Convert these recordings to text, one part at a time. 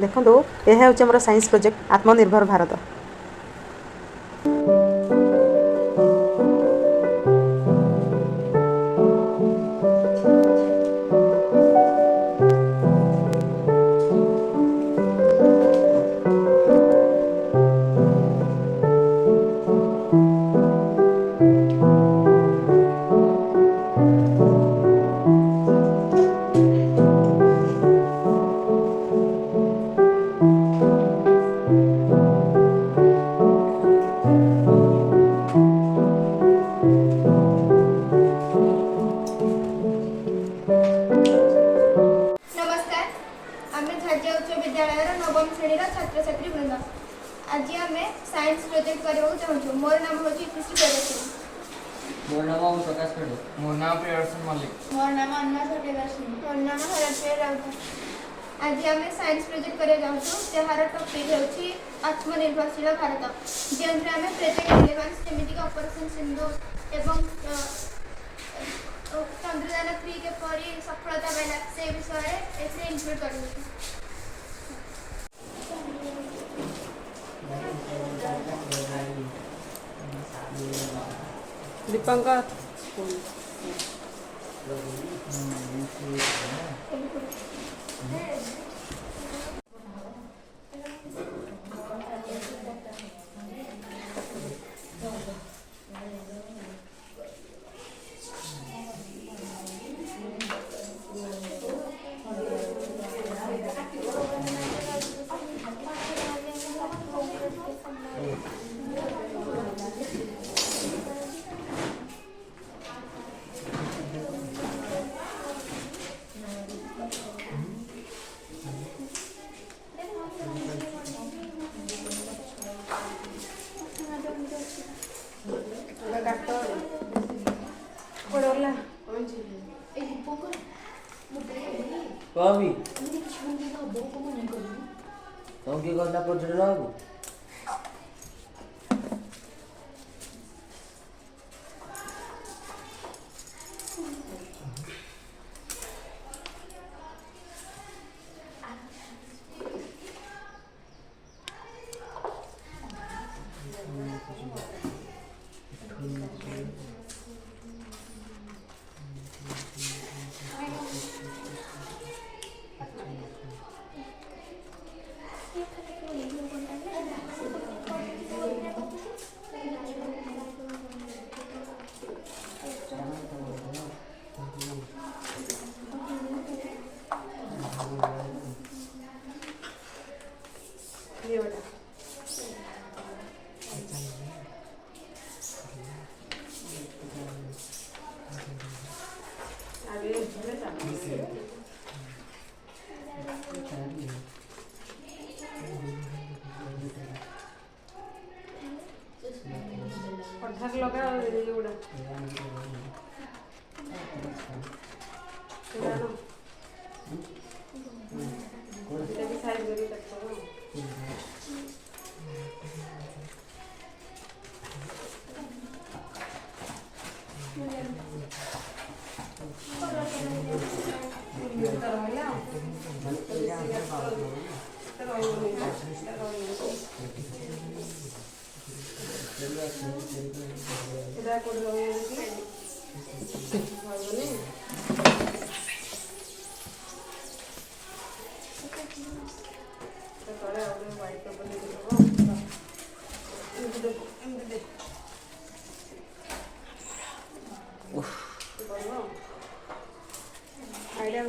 ଦେଖନ୍ତୁ ଏହା ହେଉଛି ଆମର ସାଇନ୍ସ ପ୍ରୋଜେକ୍ଟ ଆତ୍ମନିର୍ଭର ଭାରତ। नमस्कार आमे धार्य उच्च विद्यालय नवम श्रेणी छात्र छात्री वृंद आज आम साइंस प्रोजेक्ट करने चाहूँ। मोर नाम हूँ इतिश्री प्रियदर्शनी। मोर नाम ओम प्रकाश पड़े। मोर नाम प्रियदर्शन मल्लिक। मोर नाम अन्ना सत्यदर्शनी। मोर नाम हरप्रिया राउत। आज आम साइंस प्रोजेक्ट करने चाहूँ जार टॉपिक होची आत्मनिर्भरशील भारत जो आम प्रोजेक्ट रिलेवेंस जमीक ऑपरेशन सिंधु एवं चंद्रयान 3 के परी सफलता पाइला से विषय एसे इंक्लूड कर दीपंकर कभी तुम किए गला पर्यटन बाबू लगा आइडिया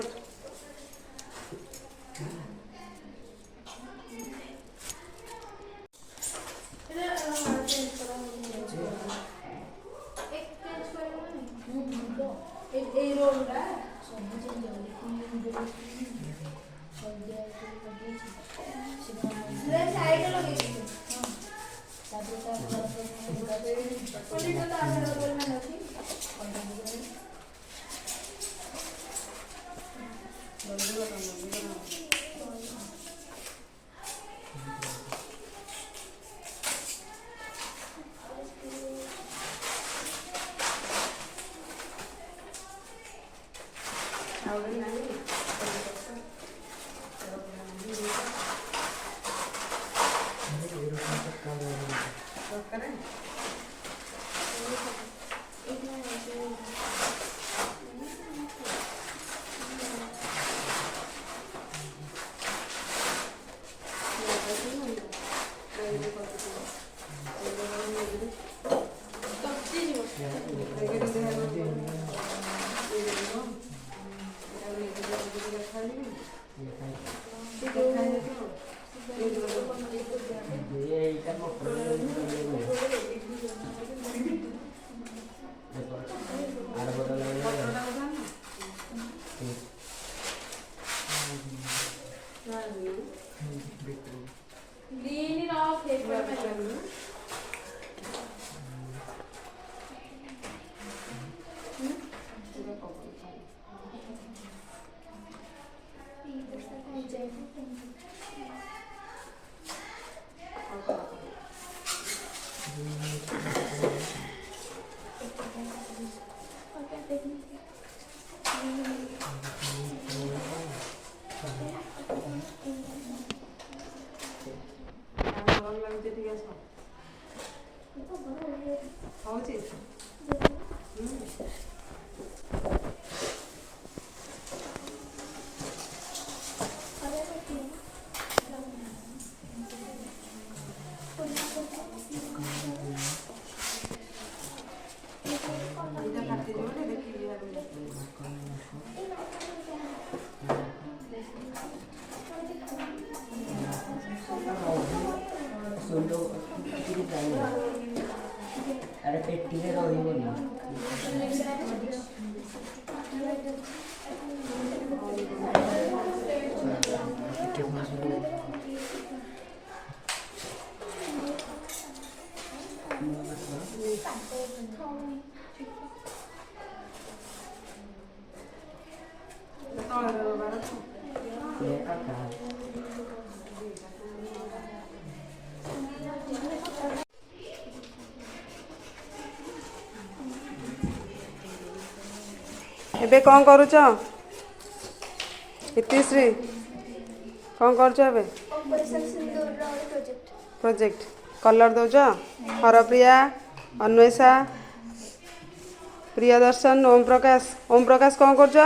अरे पेटी रही ଏବେ କ'ଣ କରୁଛ? ଇତିଶ୍ରୀ କ'ଣ କରୁଛ ଏବେ? ପ୍ରୋଜେକ୍ଟ କଲର୍ ଦେଉଛ? ହରପ୍ରିୟା, ଅନ୍ୱେଷା, ପ୍ରିୟଦର୍ଶନ, ଓମ୍ ପ୍ରକାଶ କ'ଣ କରୁଛ?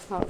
ହଉ।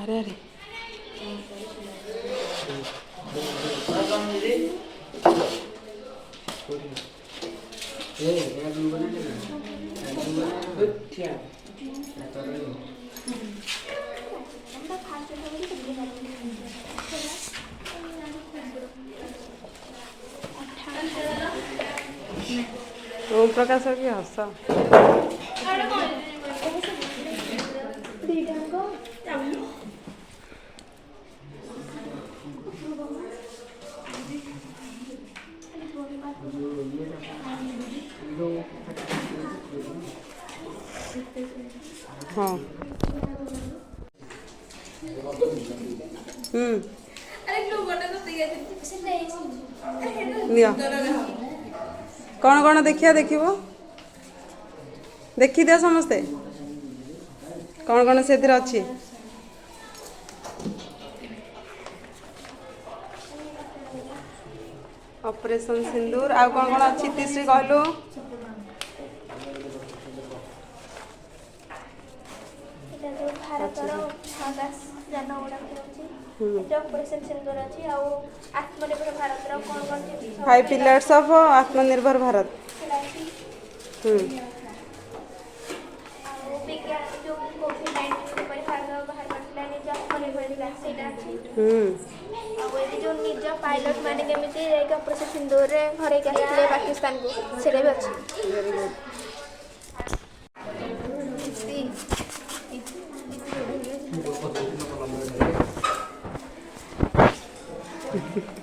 अरे ओम प्रकाश की हस हाँ नियो कौन कौन देखिया देखिबो देखी दिया समस्ते कौन कौन से अच्छी ऑपरेशन सिंदूर आ कौन कौन अच्छी तीसरी कहलु भारतर आकाश यान गुड़ा ऑपरेशन सिंदूर अच्छी आत्मनिर्भर भारत कौन कौन 5 पिलर्स ऑफ आत्मनिर्भर भारत विज्ञान जो कोविड-19 भारत बाहर करथिला निज आत्मनिर्भर वैक्सीन अच्छी जो निज पायलट माने केमिति ऑपरेशन सिंदूर रे घरे के आसिले पाकिस्तान को सेले भी अच्छी वेरी गुड कह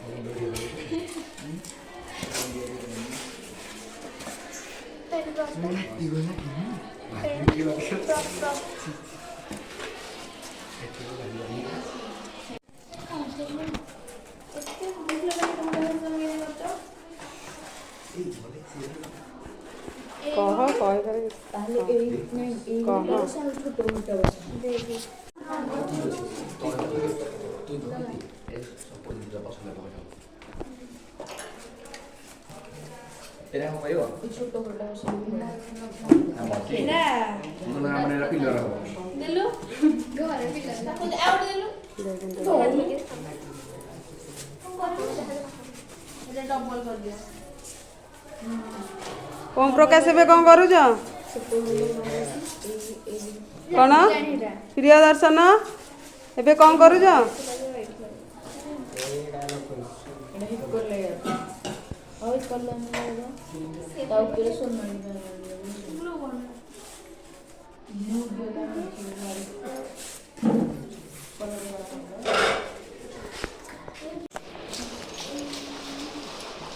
Era como yo. Una píldora. देलु घरे पिला आउट देलु डबल कर दिया ओम प्रकाश एबे कौन करूछ कौन प्रिय दर्शन एबे कौन करूछ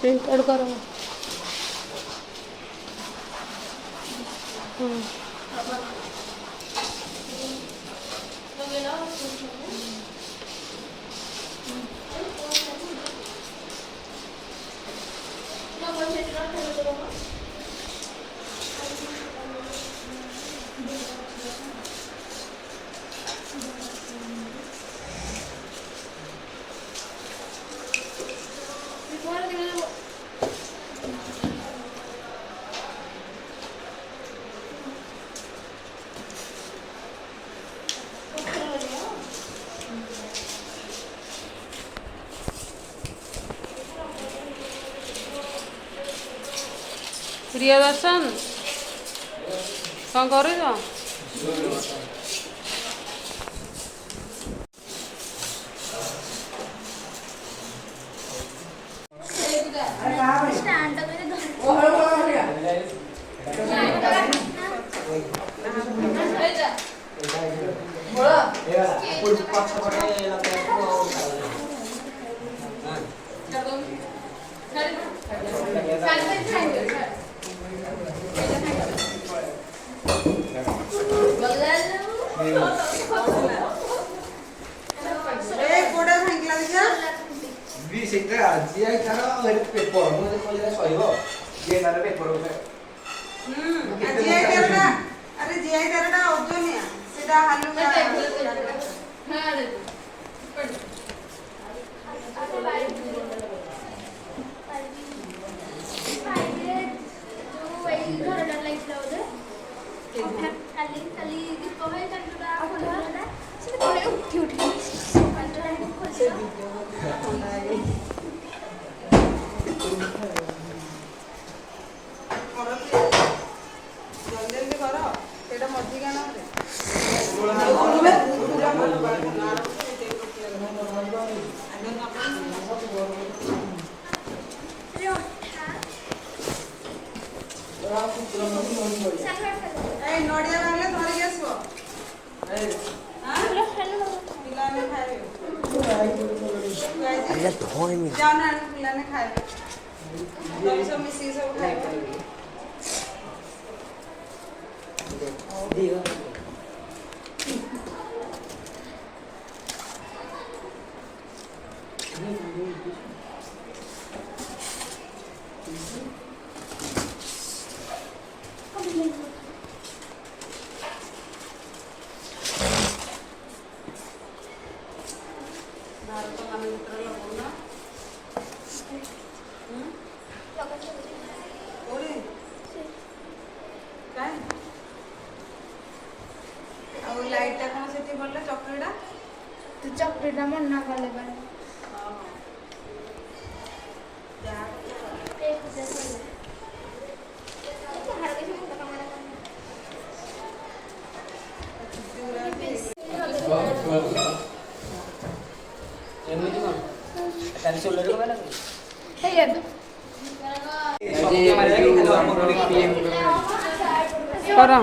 प्रिंट आउट करो प्रिय दर्शन कौन करूछ स्टैंड अरे धोए में लाइट कौन से बोल चकरीटा तू चॉकलेट मना कले एमती कौन तारी सोलर को लगे करो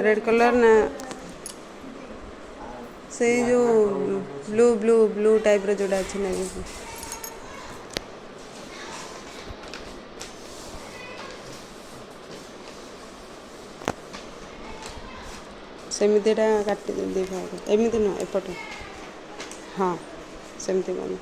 रेड कलर ना से जो ब्लू ब्लू ब्लू टाइप रो जोड़ा अच्छी नेवी ब्लू सेमितिटा काटी दे भाग एमती न एपट हाँ सेमती बन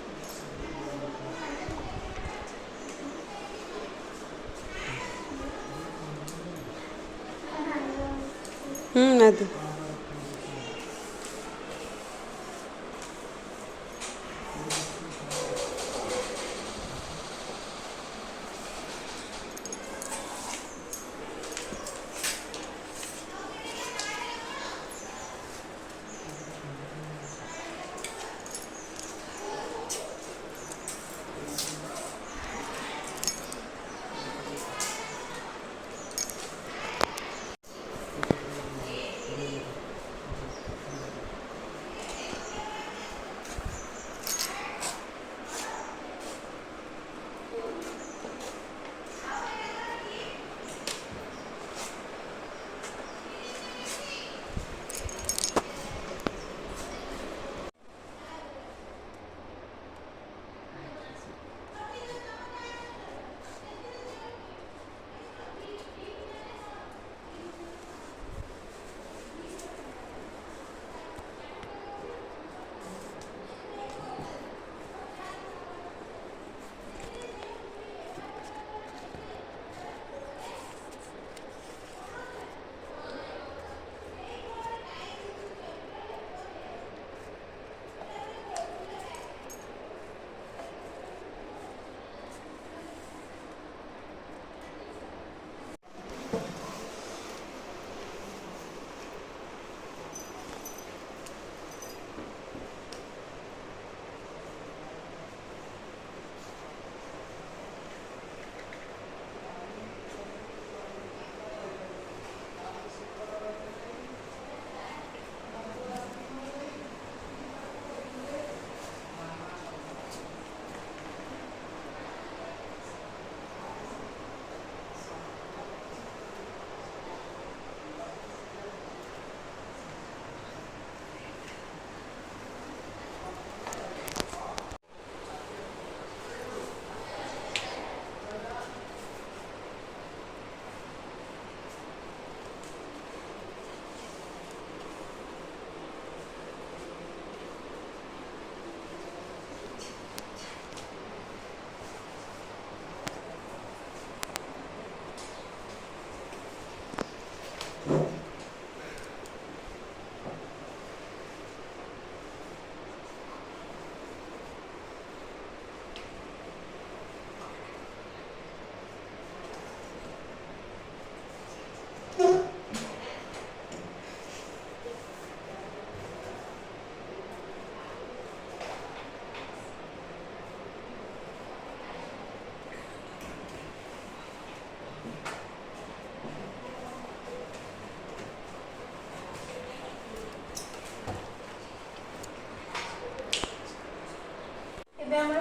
आदि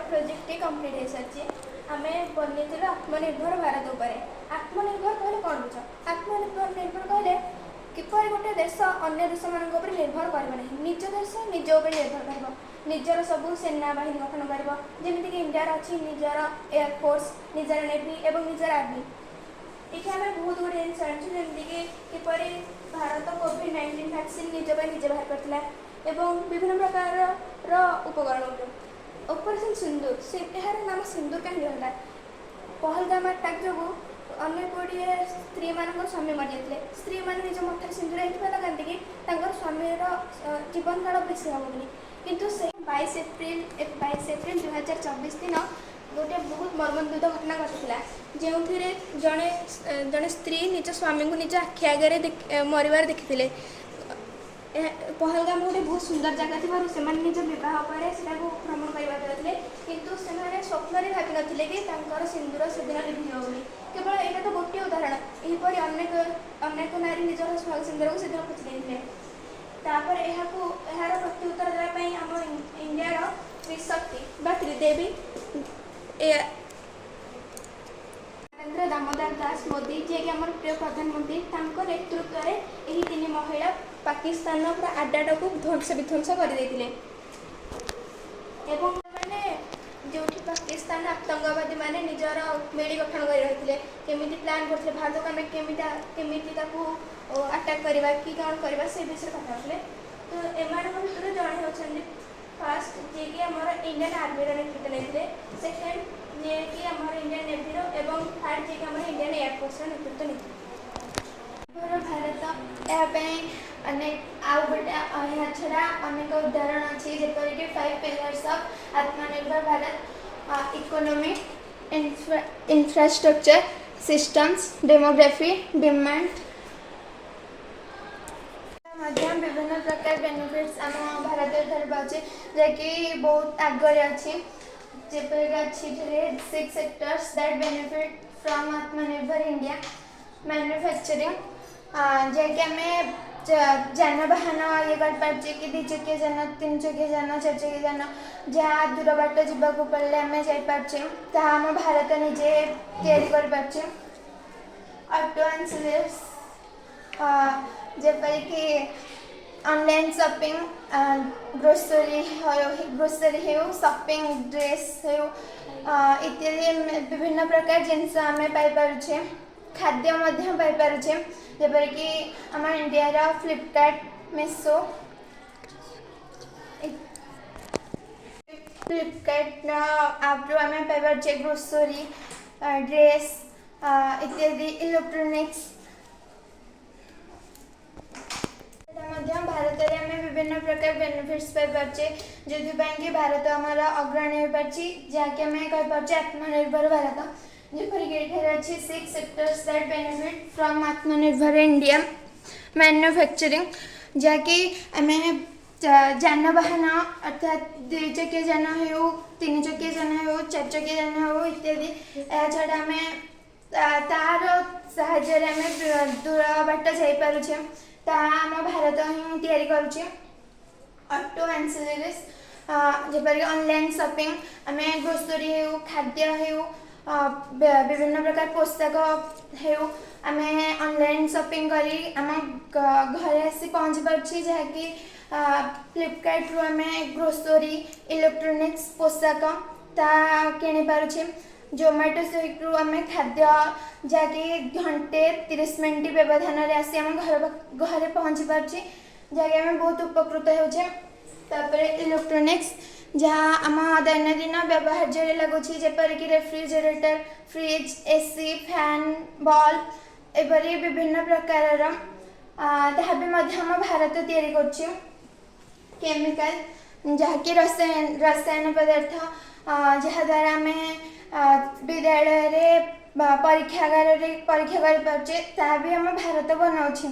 प्रोजेक्ट कंप्लीट हो सारी आम बनई आत्मनिर्भर भारत उपर आत्मनिर्भर कहले कौन बुझ आत्मनिर्भर कहले किपर गोटे देश अन्य देश मान निर्भर करना निज देश निज निर्भर कर निजर सब सेना बाहिनी गठन कर जमीक इंडिया अच्छी निजर एयरफोर्स निजर नेवी और निजर आर्मी ये आम बहुत गुड जिन जानूँ जमीक किपर भारत कोविड-19 वैक्सीन निज निजे बाहर करता एवं विभिन्न प्रकार उपकरण ऑपरेशन सिंदूर से यार नाम सिंदूर कहीं रहा पहलगाम अटैक जो अनेक गुड़िए स्त्री मान स्वामी मरी जाते स्त्री मैंने निज मथे सिंदूर ये लगाती कि स्वामीर जीवन काल बेसी हेनी किंतु से 22 एप्रिल 2024 दिन गोटे बहुत मर्मन्तुद घटना घटी जो जड़े जड़े स्त्री निज स्वामी को निज आखि आगे मरबार देखी पहलगाम गोटे बहुत सुंदर जगह थी निज बह पर भ्रमण करवा जाते किंतु से स्वप्न भावी नथिले कि सिंदूर से दिन लिभि बोली केवल यहाँ तो गोटे उदाहरण यहपरी अनेक नारी निज सुहाग सिंदूर को सेदिन पोछि तापर यार प्रत्युत्तर देवाई आम इंडिया त्रिशक्ति त्रिदेवी नरेंद्र दामोदर दास मोदी जे कि आमर प्रिय प्रधानमंत्री तांको नेतृत्व में यही तीन महिला पाकिस्तान पूरा आड्डाटा को ध्वंस विध्वंस कर मैंने जो पाकिस्तान आतंकवादी मैंने निजर मेली गठन कर रही केमी प्लां करते भारत को आम केमी आटाक करवा कि कौन करवा से विषय कथा होते तो एम भर जड़े होती फास्ट जी कि आम इंडियन आर्मी नेतृत्व नहीं सेकेंड जी कि आम इंडियन नेवी और थर्ड जी कि आम इंडियन एयरफोर्स नेतृत्व नहीं भारत अनेक आउ गोटे यहाँ छड़ा अनेक उदाहरण अच्छी जपरिक 5 पिलर्स ऑफ आत्मनिर्भर Bharat economy infrastructure systems demography demand विभिन्न प्रकार बेनिफिट्स आम भारत धर पाचे जैकि बहुत आगे अच्छी जपरिक अच्छी 6 सेक्टर्स दैट बेनिफिट फ्रॉम आत्मनिर्भर इंडिया मैन्युफैक्चरिंग जैकि आम जानवाहन ये करपारे कि 2 चकिया जान 3 चकिया जान 4 चकिया जान जहाँ दूर बाट जावाक पड़े आम जापारे आम भारत निजे या ऑटो एंसिलरीज जपरिक ऑनलाइन शॉपिंग ग्रोसरी हो शॉपिंग ड्रेस हो इत्यादि विभिन्न प्रकार जिनस आम पाइपे खाद्य पाइपे जपरिक आम इंडिया फ्लिपकार्ट मीशो फ्लिपकार्ट आप आम पाइपे ग्रोसरी ड्रेस इत्यादि इलेक्ट्रोनिक्स भारत में आम विभिन्न प्रकार बेनिफिट्स पाइपे जो कि भारत आमर अग्रणी हो पार्टी जहाँकि आम कहीपे आत्मनिर्भर भारत जपरिक ये अच्छी 6 सेक्टर्स दैट बेनिफिट फ्रॉम आत्मनिर्भर इंडिया मैन्युफैक्चरिंग जहाँकि आम जानवाहन अर्थात 2 चकिया जान हो 3 चकिया जान हो 4 चकिया जान हो इत्यादि यह छड़ा आम तार साहाय्य आम दूर बाट जापे आम भारत ही तैयारी करुचे ऑटो एंसिलरीज जपरिक ऑनलाइन शॉपिंग आम ग्रोसरी हो खाद्य हो विभिन्न प्रकार पोशाक हो आम ऑनलाइन शॉपिंग करी आम घरे आसी पहुँची पार्टी जहाँकि फ्लिपकार्ट रू आम ग्रोसरी इलेक्ट्रोनिक्स पोशाक ता किणी पारुछे जोमेटो स्विगी रू आम खाद्य जहाँकि घंटे 30 मिनिट व्यवधान आसी आम घरे पहुँची पार्टी जहाँकि आम बहुत उपकृत होपर इलेक्ट्रोनिक्स जहाँ आम दैनंदिन व्यवहार्य लगुच जपरिक refrigerator fridge AC fan bulb एपरी विभिन्न प्रकार आम भारत तैयारी कर केमिकल जहाँकि रसायन पदार्थ जहाद्वारा आम विद्यालय परीक्षागार परीक्षा करें ता भी आम भारत बनाऊँ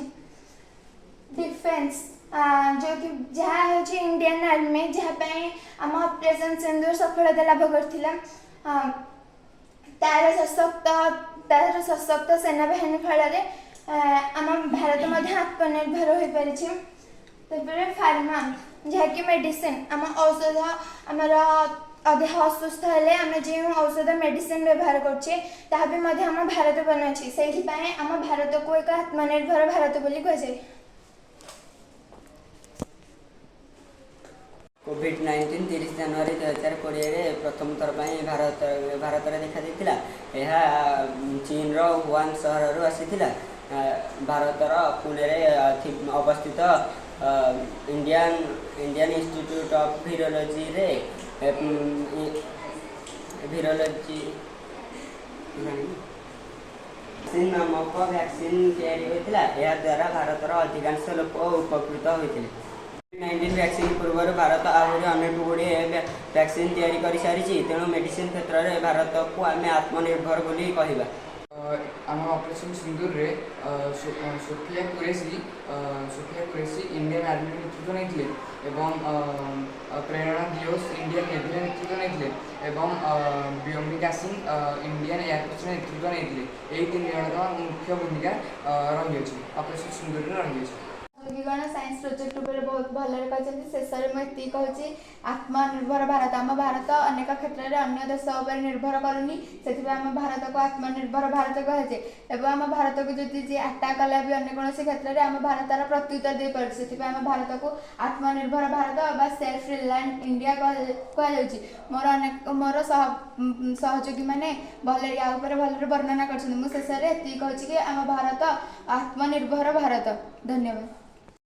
डिफेन्स जो कि जहाँ हूँ इंडियन आर्मी जहाँपाई आम ऑपरेशन सिंदूर सफलता लाभ करथिला तार सशक्त सेना बाहिनी फल आम भारत आत्मनिर्भर हो पारे फार्मा जहाँकि मेडिसिन आम औषध आमर देह असुस्थ हेले आम जो औषध मेडिसिन व्यवहार करछे ताहा भी आम भारत बनाऊँ से आम भारत को एक आत्मनिर्भर भारत बोली कहुए कोविड-19 30 जनवरी 2020 प्रथम थर भारत में देखा यह चीन रो वुहान सहर आसीथिला भारतर पुणे अवस्थित इंडियन इंस्टीट्यूट ऑफ वीरोलॉजी रे नामक वैक्सीन तैयारी होता है द्वारा भारतर अधिकांश लोक उपकृत होते 19 वैक्सीन पूर्व भारत आहरी अनेक गुड़े वैक्सीन तैयारी कर सारी तेणु मेडिसिन क्षेत्र में भारत को आम आत्मनिर्भर बोली कहवा आम ऑपरेशन सिंदूर रे सोफिया कुरेशी इंडियन आर्मी नेतृत्व नहीं प्रेरणा दियोस इंडियन नेवी नेतृत्व नहीं व्योमिका सिंह इंडियन एयरफोर्स नेतृत्व नहीं यही 3 जन मुख्य भूमिका रही ऑपरेशन सिंदूर रही गण साइंस प्रोजेक्ट उपर बहुत भलରେ କହିଛନ୍ତି। ଶେଷରେ ମୁଁ ଏତିକି କହୁଛି, ଆତ୍ମନିର୍ଭର ଭାରତ। ଆମ ଭାରତ ଅନେକ କ୍ଷେତ୍ରରେ ଅନ୍ୟ ଦେଶ ଉପରେ ନିର୍ଭର କରୁନି, ସେଥିପାଇଁ ଆମ ଭାରତକୁ ଆତ୍ମନିର୍ଭର ଭାରତ କୁହାଯାଏ। ଏବଂ ଆମ ଭାରତକୁ ଯଦି ଯିଏ ଆଟାକ୍ କଲା ବି ଅନ୍ୟ କୌଣସି କ୍ଷେତ୍ରରେ ଆମ ଭାରତର ପ୍ରତ୍ୟୁତ୍ତର ଦେଇପାରୁଛି। ସେଥିପାଇଁ ଆମ ଭାରତକୁ ଆତ୍ମନିର୍ଭର ଭାରତ ବା ସେଲ୍ଫ ରିଲାଏଣ୍ଟ ଇଣ୍ଡିଆ କୁହାଯାଉଛି। ମୋର ସହଯୋଗୀମାନେ ଭଲରେ ୟା ଉପରେ ଭଲରେ ବର୍ଣ୍ଣନା କରିଛନ୍ତି। ମୁଁ ଶେଷରେ ଏତିକି କହୁଛି କି ଆମ ଭାରତ ଆତ୍ମନିର୍ଭର ଭାରତ। ଧନ୍ୟବାଦ।